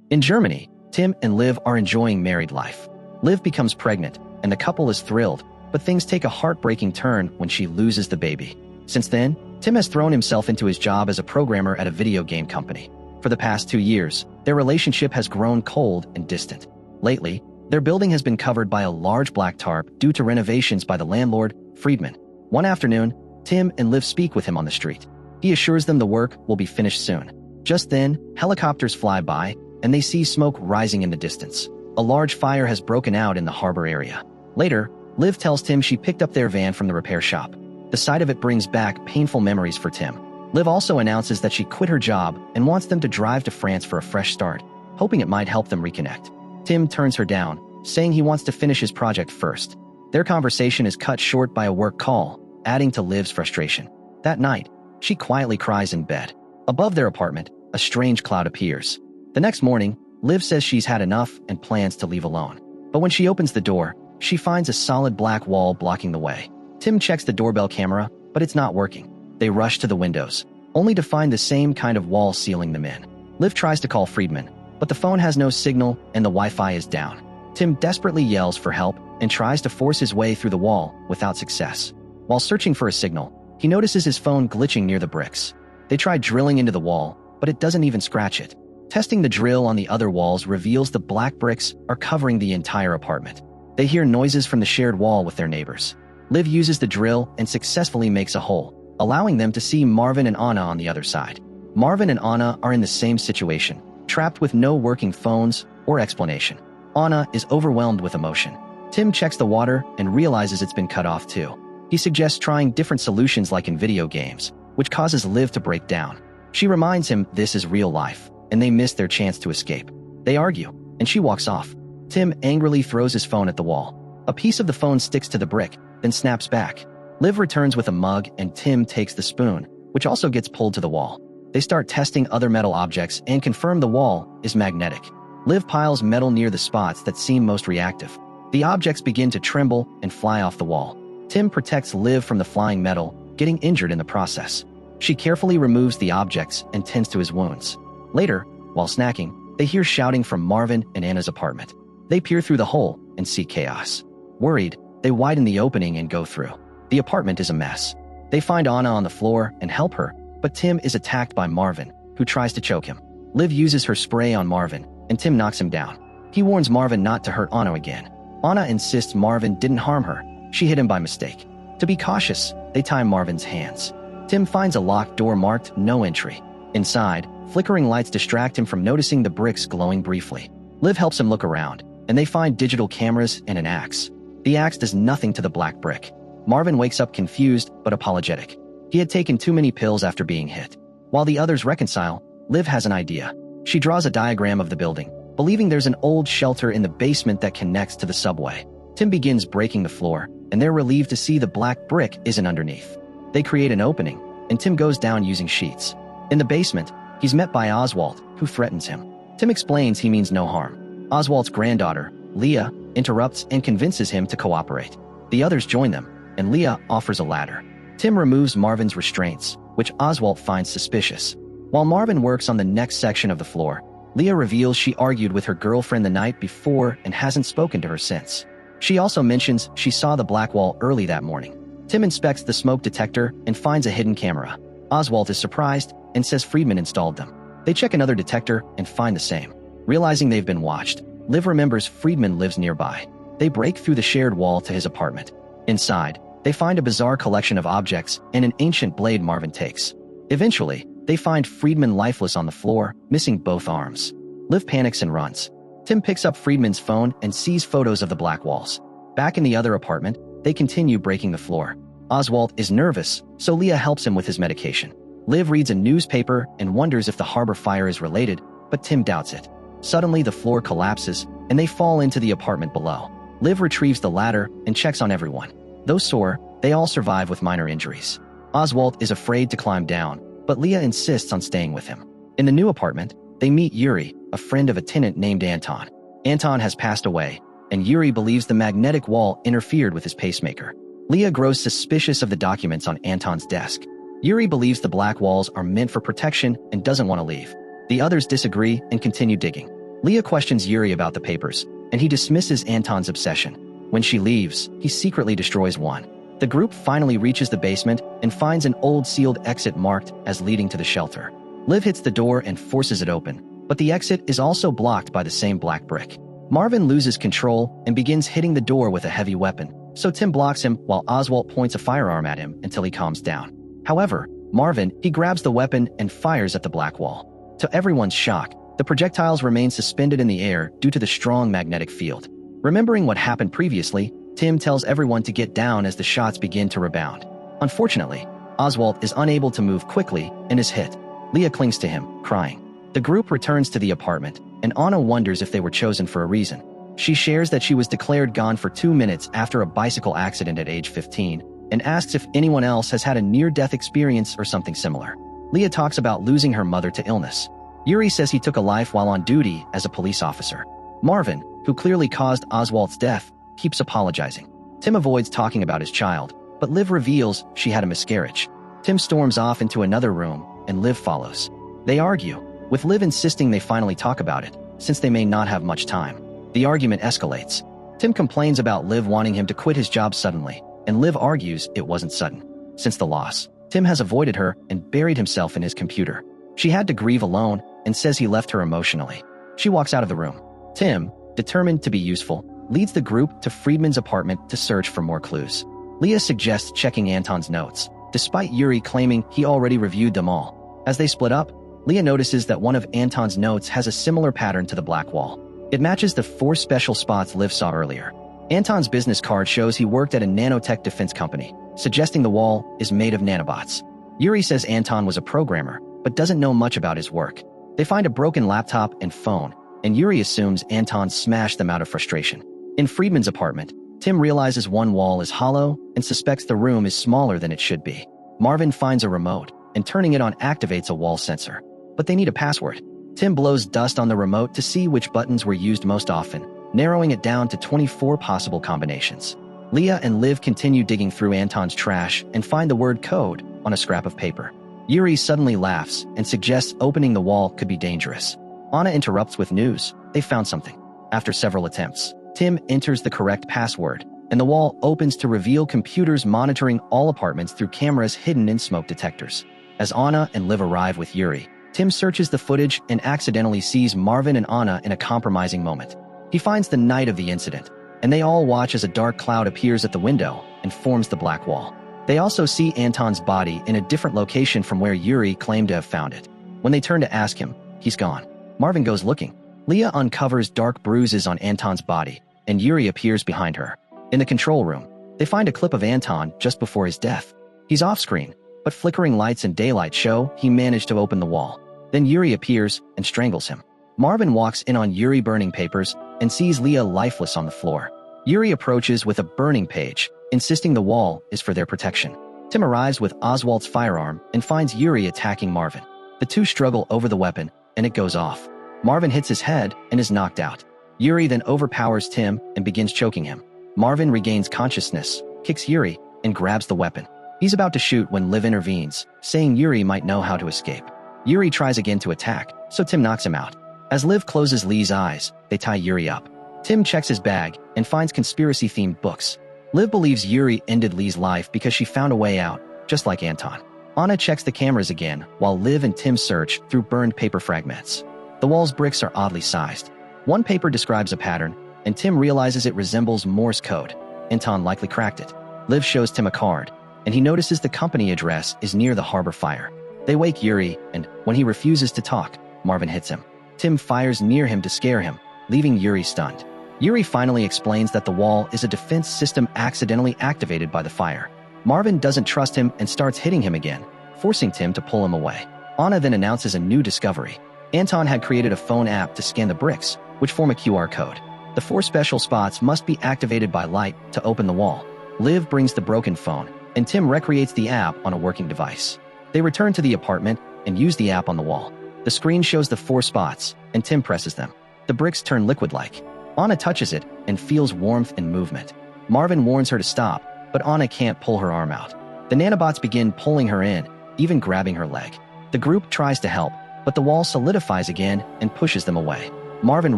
In Germany, Tim and Liv are enjoying married life. Liv becomes pregnant, and the couple is thrilled, but things take a heartbreaking turn when she loses the baby. Since then, Tim has thrown himself into his job as a programmer at a video game company. For the past 2 years, their relationship has grown cold and distant. Lately, their building has been covered by a large black tarp due to renovations by the landlord, Friedman. One afternoon, Tim and Liv speak with him on the street. He assures them the work will be finished soon. Just then, helicopters fly by, and they see smoke rising in the distance. A large fire has broken out in the harbor area. Later, Liv tells Tim she picked up their van from the repair shop. The sight of it brings back painful memories for Tim. Liv also announces that she quit her job and wants them to drive to France for a fresh start, hoping it might help them reconnect. Tim turns her down, saying he wants to finish his project first. Their conversation is cut short by a work call, adding to Liv's frustration. That night, she quietly cries in bed. Above their apartment, a strange cloud appears. The next morning, Liv says she's had enough and plans to leave alone. But when she opens the door, she finds a solid black wall blocking the way. Tim checks the doorbell camera, but it's not working. They rush to the windows, only to find the same kind of wall sealing them in. Liv tries to call Friedman, but the phone has no signal and the Wi-Fi is down. Tim desperately yells for help and tries to force his way through the wall without success. While searching for a signal, he notices his phone glitching near the bricks. They try drilling into the wall, but it doesn't even scratch it. Testing the drill on the other walls reveals the black bricks are covering the entire apartment. They hear noises from the shared wall with their neighbors. Liv uses the drill and successfully makes a hole, allowing them to see Marvin and Anna on the other side. Marvin and Anna are in the same situation, trapped with no working phones or explanation. Anna is overwhelmed with emotion. Tim checks the water and realizes it's been cut off too. He suggests trying different solutions like in video games, which causes Liv to break down. She reminds him this is real life, and they miss their chance to escape. They argue, and she walks off. Tim angrily throws his phone at the wall. A piece of the phone sticks to the brick, then snaps back. Liv returns with a mug and Tim takes the spoon, which also gets pulled to the wall. They start testing other metal objects and confirm the wall is magnetic. Liv piles metal near the spots that seem most reactive. The objects begin to tremble and fly off the wall. Tim protects Liv from the flying metal, getting injured in the process. She carefully removes the objects and tends to his wounds. Later, while snacking, they hear shouting from Marvin and Anna's apartment. They peer through the hole and see chaos. Worried, they widen the opening and go through. The apartment is a mess. They find Anna on the floor and help her, but Tim is attacked by Marvin, who tries to choke him. Liv uses her spray on Marvin, and Tim knocks him down. He warns Marvin not to hurt Anna again. Anna insists Marvin didn't harm her. She hit him by mistake. To be cautious, they tie Marvin's hands. Tim finds a locked door marked "No Entry." Inside, flickering lights distract him from noticing the bricks glowing briefly. Liv helps him look around, and they find digital cameras and an axe. The axe does nothing to the black brick. Marvin wakes up confused but apologetic. He had taken too many pills after being hit. While the others reconcile, Liv has an idea. She draws a diagram of the building, believing there's an old shelter in the basement that connects to the subway. Tim begins breaking the floor, and they're relieved to see the black brick isn't underneath. They create an opening, and Tim goes down using sheets. In the basement, he's met by Oswald, who threatens him. Tim explains he means no harm. Oswald's granddaughter, Leah, interrupts and convinces him to cooperate. The others join them, and Leah offers a ladder. Tim removes Marvin's restraints, which Oswald finds suspicious. While Marvin works on the next section of the floor, Leah reveals she argued with her girlfriend the night before and hasn't spoken to her since. She also mentions she saw the black wall early that morning. Tim inspects the smoke detector and finds a hidden camera. Oswald is surprised and says Friedman installed them. They check another detector and find the same. Realizing they've been watched, Liv remembers Friedman lives nearby. They break through the shared wall to his apartment. Inside, they find a bizarre collection of objects and an ancient blade Marvin takes. Eventually, they find Friedman lifeless on the floor, missing both arms. Liv panics and runs. Tim picks up Friedman's phone and sees photos of the black walls. Back in the other apartment, they continue breaking the floor. Oswald is nervous, so Leah helps him with his medication. Liv reads a newspaper and wonders if the harbor fire is related, but Tim doubts it. Suddenly, the floor collapses, and they fall into the apartment below. Liv retrieves the ladder and checks on everyone. Though sore, they all survive with minor injuries. Oswald is afraid to climb down, but Leah insists on staying with him. In the new apartment, they meet Yuri, a friend of a tenant named Anton. Anton has passed away, and Yuri believes the magnetic wall interfered with his pacemaker. Leah grows suspicious of the documents on Anton's desk. Yuri believes the black walls are meant for protection and doesn't want to leave. The others disagree and continue digging. Leah questions Yuri about the papers, and he dismisses Anton's obsession. When she leaves, he secretly destroys one. The group finally reaches the basement and finds an old sealed exit marked as leading to the shelter. Liv hits the door and forces it open, but the exit is also blocked by the same black brick. Marvin loses control and begins hitting the door with a heavy weapon, so Tim blocks him while Oswald points a firearm at him until he calms down. However, Marvin, he grabs the weapon and fires at the black wall. To everyone's shock, the projectiles remain suspended in the air due to the strong magnetic field. Remembering what happened previously, Tim tells everyone to get down as the shots begin to rebound. Unfortunately, Oswald is unable to move quickly and is hit. Leah clings to him, crying. The group returns to the apartment, and Anna wonders if they were chosen for a reason. She shares that she was declared gone for 2 minutes after a bicycle accident at age 15, and asks if anyone else has had a near-death experience or something similar. Leah talks about losing her mother to illness. Yuri says he took a life while on duty as a police officer. Marvin, who clearly caused Oswald's death, keeps apologizing. Tim avoids talking about his child, but Liv reveals she had a miscarriage. Tim storms off into another room, and Liv follows. They argue, with Liv insisting they finally talk about it, since they may not have much time. The argument escalates. Tim complains about Liv wanting him to quit his job suddenly, and Liv argues it wasn't sudden. Since the loss, Tim has avoided her and buried himself in his computer. She had to grieve alone and says he left her emotionally. She walks out of the room. Tim, determined to be useful, leads the group to Friedman's apartment to search for more clues. Leah suggests checking Anton's notes, despite Yuri claiming he already reviewed them all. As they split up, Leah notices that one of Anton's notes has a similar pattern to the black wall. It matches the 4 special spots Liv saw earlier. Anton's business card shows he worked at a nanotech defense company, suggesting the wall is made of nanobots. Yuri says Anton was a programmer, but doesn't know much about his work. They find a broken laptop and phone, and Yuri assumes Anton smashed them out of frustration. In Friedman's apartment, Tim realizes one wall is hollow and suspects the room is smaller than it should be. Marvin finds a remote, and turning it on activates a wall sensor. But they need a password. Tim blows dust on the remote to see which buttons were used most often, narrowing it down to 24 possible combinations. Leah and Liv continue digging through Anton's trash and find the word code on a scrap of paper. Yuri suddenly laughs and suggests opening the wall could be dangerous. Anna interrupts with news. They found something. After several attempts, Tim enters the correct password, and the wall opens to reveal computers monitoring all apartments through cameras hidden in smoke detectors. As Anna and Liv arrive with Yuri, Tim searches the footage and accidentally sees Marvin and Anna in a compromising moment. He finds the night of the incident, and they all watch as a dark cloud appears at the window and forms the black wall. They also see Anton's body in a different location from where Yuri claimed to have found it. When they turn to ask him, he's gone. Marvin goes looking. Leah uncovers dark bruises on Anton's body, and Yuri appears behind her. In the control room, they find a clip of Anton just before his death. He's off-screen, but flickering lights and daylight show he managed to open the wall. Then Yuri appears and strangles him. Marvin walks in on Yuri burning papers and sees Leah lifeless on the floor. Yuri approaches with a burning page, insisting the wall is for their protection. Tim arrives with Oswald's firearm and finds Yuri attacking Marvin. The two struggle over the weapon, and it goes off. Marvin hits his head and is knocked out. Yuri then overpowers Tim and begins choking him. Marvin regains consciousness, kicks Yuri, and grabs the weapon. He's about to shoot when Liv intervenes, saying Yuri might know how to escape. Yuri tries again to attack, so Tim knocks him out. As Liv closes Lee's eyes, they tie Yuri up. Tim checks his bag and finds conspiracy-themed books. Liv believes Yuri ended Lee's life because she found a way out, just like Anton. Anna checks the cameras again, while Liv and Tim search through burned paper fragments. The wall's bricks are oddly sized. One paper describes a pattern, and Tim realizes it resembles Morse code. Anton likely cracked it. Liv shows Tim a card, and he notices the company address is near the harbor fire. They wake Yuri, and when he refuses to talk, Marvin hits him. Tim fires near him to scare him, leaving Yuri stunned. Yuri finally explains that the wall is a defense system accidentally activated by the fire. Marvin doesn't trust him and starts hitting him again, forcing Tim to pull him away. Anna then announces a new discovery. Anton had created a phone app to scan the bricks, which form a QR code. The 4 special spots must be activated by light to open the wall. Liv brings the broken phone, and Tim recreates the app on a working device. They return to the apartment and use the app on the wall. The screen shows the 4 spots, and Tim presses them. The bricks turn liquid-like. Anna touches it and feels warmth and movement. Marvin warns her to stop, but Anna can't pull her arm out. The nanobots begin pulling her in, even grabbing her leg. The group tries to help, but the wall solidifies again and pushes them away. Marvin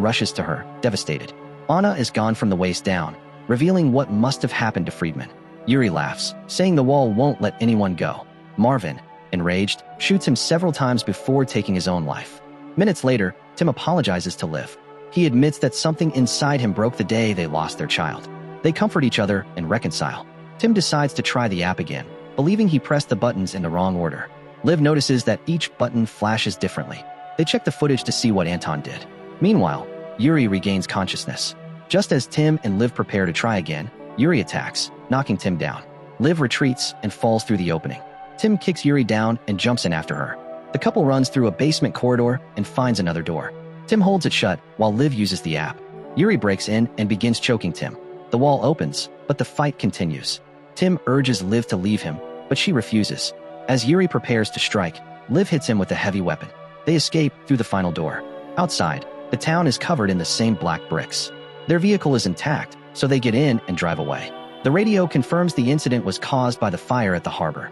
rushes to her, devastated. Anna is gone from the waist down, revealing what must have happened to Friedman. Yuri laughs, saying the wall won't let anyone go. Marvin, enraged, shoots him several times before taking his own life. Minutes later, Tim apologizes to Liv. He admits that something inside him broke the day they lost their child. They comfort each other and reconcile. Tim decides to try the app again, believing he pressed the buttons in the wrong order. Liv notices that each button flashes differently. They check the footage to see what Anton did. Meanwhile, Yuri regains consciousness. Just as Tim and Liv prepare to try again, Yuri attacks, knocking Tim down. Liv retreats and falls through the opening. Tim kicks Yuri down and jumps in after her. The couple runs through a basement corridor and finds another door. Tim holds it shut while Liv uses the app. Yuri breaks in and begins choking Tim. The wall opens, but the fight continues. Tim urges Liv to leave him, but she refuses. As Yuri prepares to strike, Liv hits him with a heavy weapon. They escape through the final door. Outside, the town is covered in the same black bricks. Their vehicle is intact, so they get in and drive away. The radio confirms the incident was caused by the fire at the harbor.